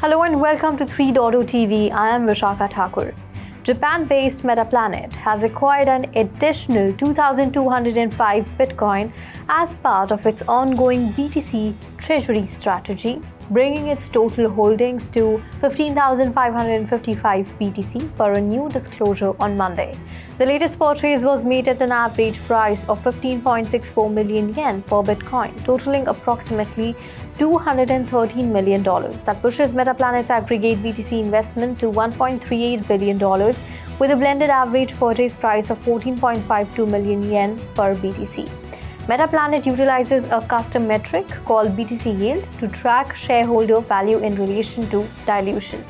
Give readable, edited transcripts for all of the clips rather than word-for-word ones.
Hello and welcome to 3.0 TV. I am Vishaka Thakur. Japan-based Metaplanet has acquired an additional 2,205 Bitcoin as part of its ongoing BTC treasury strategy, bringing its total holdings to 15,555 BTC per a new disclosure on Monday. The latest purchase was made at an average price of 15.64 million yen per Bitcoin, totaling approximately $213 million. That pushes Metaplanet's aggregate BTC investment to $1.38 billion, with a blended average purchase price of 14.52 million yen per BTC. Metaplanet utilizes a custom metric called BTC yield to track shareholder value in relation to dilution.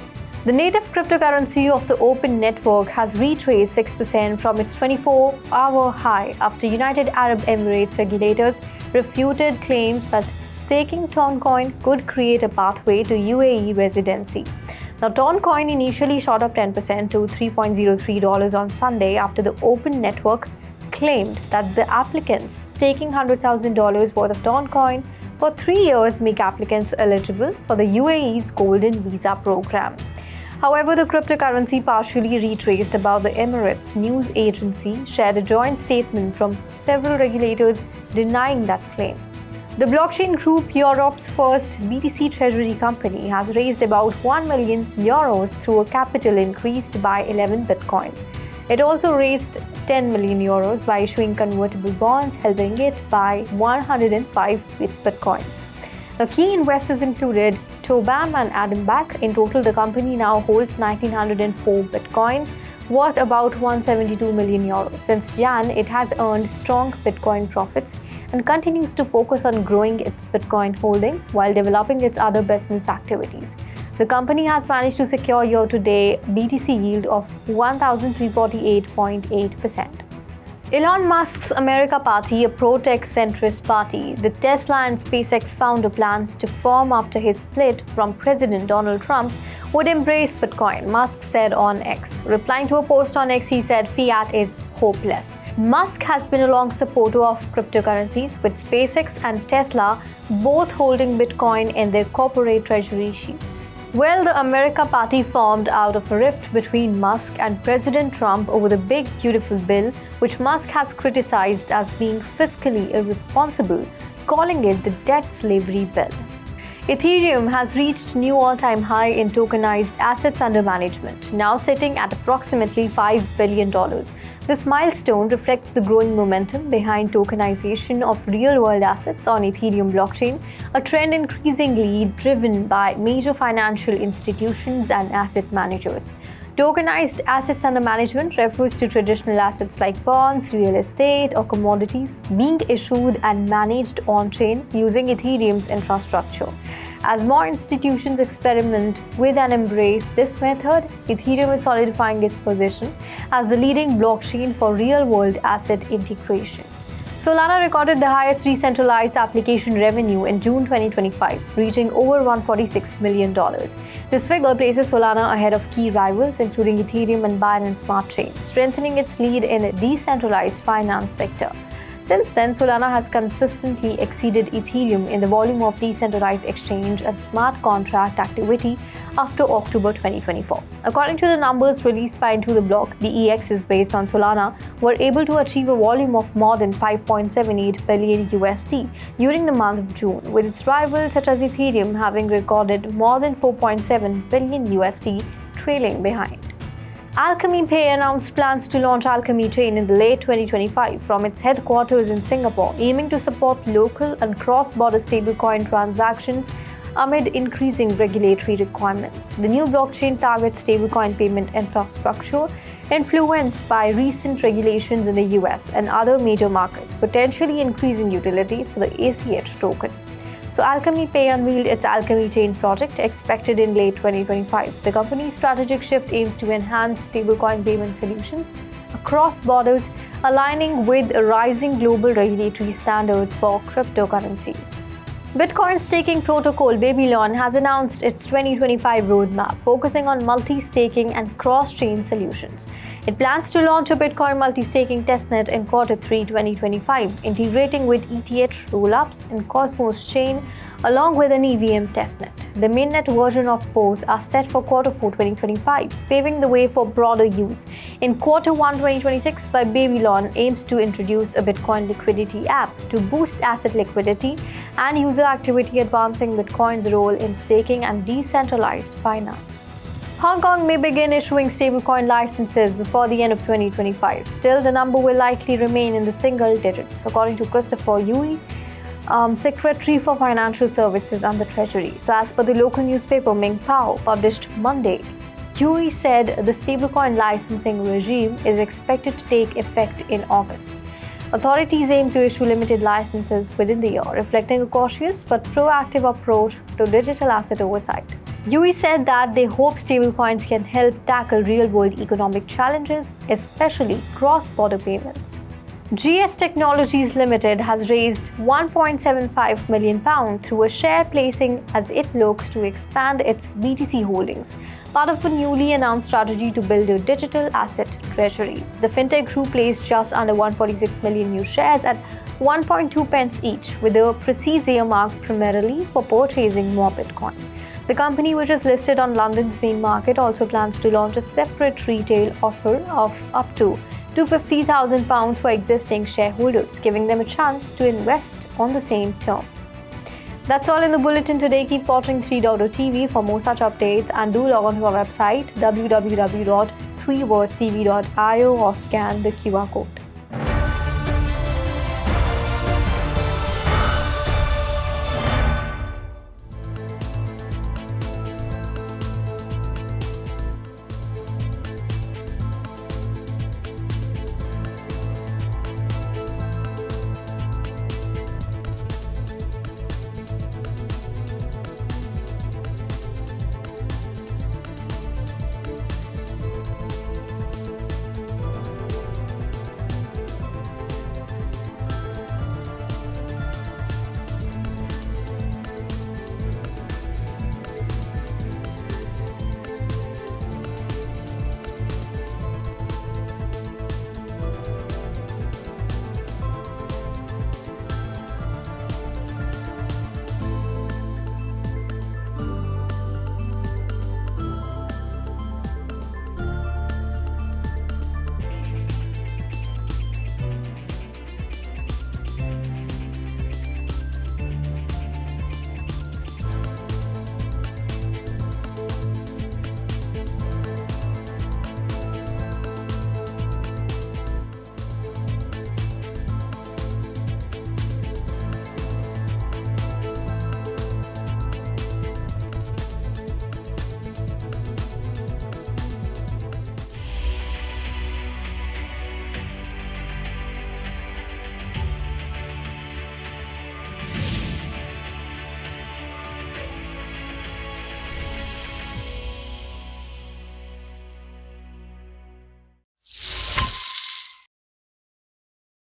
The native cryptocurrency of the Open Network has retraced 6% from its 24-hour high after United Arab Emirates regulators refuted claims that staking Toncoin could create a pathway to UAE residency. Now, Toncoin initially shot up 10% to $3.03 on Sunday after the Open Network claimed that the applicants staking $100,000 worth of Toncoin for 3 years make applicants eligible for the UAE's Golden Visa program. However, the cryptocurrency partially retraced about the Emirates news agency shared a joint statement from several regulators denying that claim. The blockchain group, Europe's first BTC treasury company, has raised about €1 million through a capital increased by 11 bitcoins. It also raised €10 million by issuing convertible bonds, helping it buy 105 bitcoins. The key investors included Tobam and Adam Back. In total, the company now holds 1,904 Bitcoin, worth about €172 million. Since Jan, it has earned strong Bitcoin profits and continues to focus on growing its Bitcoin holdings while developing its other business activities. The company has managed to secure year-to-date BTC yield of 1,348.8%. Elon Musk's America Party, a pro-tech centrist party the Tesla and SpaceX founder plans to form after his split from President Donald Trump, would embrace Bitcoin, Musk said on X. Replying to a post on X, he said Fiat is hopeless. Musk has been a long supporter of cryptocurrencies, with SpaceX and Tesla both holding Bitcoin in their corporate treasury sheets. Well, the America Party formed out of a rift between Musk and President Trump over the Big Beautiful Bill, which Musk has criticized as being fiscally irresponsible, calling it the debt slavery bill. Ethereum has reached new all-time high in tokenized assets under management, now sitting at approximately $5 billion. This milestone reflects the growing momentum behind tokenization of real-world assets on Ethereum blockchain, a trend increasingly driven by major financial institutions and asset managers. Tokenized assets under management refers to traditional assets like bonds, real estate, or commodities being issued and managed on-chain using Ethereum's infrastructure. As more institutions experiment with and embrace this method, Ethereum is solidifying its position as the leading blockchain for real-world asset integration. Solana recorded the highest decentralized application revenue in June 2025, reaching over $146 million. This figure places Solana ahead of key rivals, including Ethereum and Binance Smart Chain, strengthening its lead in the decentralized finance sector. Since then, Solana has consistently exceeded Ethereum in the volume of decentralized exchange and smart contract activity after October 2024. According to the numbers released by Into the Block, the EXs based on Solana were able to achieve a volume of more than $5.78 billion during the month of June, with its rivals such as Ethereum having recorded more than $4.7 billion trailing behind. Alchemy Pay announced plans to launch Alchemy Chain in the late 2025 from its headquarters in Singapore, aiming to support local and cross-border stablecoin transactions amid increasing regulatory requirements. The new blockchain targets stablecoin payment infrastructure influenced by recent regulations in the US and other major markets, potentially increasing utility for the ACH token. So Alchemy Pay unveiled its Alchemy Chain project, expected in late 2025. The company's strategic shift aims to enhance stablecoin payment solutions across borders, aligning with rising global regulatory standards for cryptocurrencies. Bitcoin staking protocol Babylon has announced its 2025 roadmap, focusing on multi-staking and cross-chain solutions. It plans to launch a Bitcoin multi-staking testnet in Q3 2025, integrating with ETH rollups and Cosmos chain along with an EVM testnet. The mainnet version of both are set for Q4 2025, paving the way for broader use. In Q1 2026, Elon aims to introduce a Bitcoin liquidity app to boost asset liquidity and user activity, advancing Bitcoin's role in staking and decentralized finance. Hong Kong may begin issuing stablecoin licenses before the end of 2025. Still, the number will likely remain in the single digits, according to Christopher Yui, Secretary for Financial Services and the Treasury. So, as per the local newspaper Ming Pao, published Monday, Yui said the stablecoin licensing regime is expected to take effect in August. Authorities aim to issue limited licenses within the year, reflecting a cautious but proactive approach to digital asset oversight. Yui said that they hope stablecoins can help tackle real-world economic challenges, especially cross-border payments. GSTechnologies Limited has raised £1.75 million through a share placing as it looks to expand its BTC holdings, part of a newly announced strategy to build a digital asset treasury. The fintech group placed just under 146 million new shares at 1.2 pence each, with the proceeds earmarked primarily for purchasing more Bitcoin. The company, which is listed on London's main market, also plans to launch a separate retail offer of up to £250,000 for existing shareholders, giving them a chance to invest on the same terms. That's all in the Bulletin today. Keep watching 3.0 for more such updates, and do log on to our website www.3versetv.io or scan the QR code.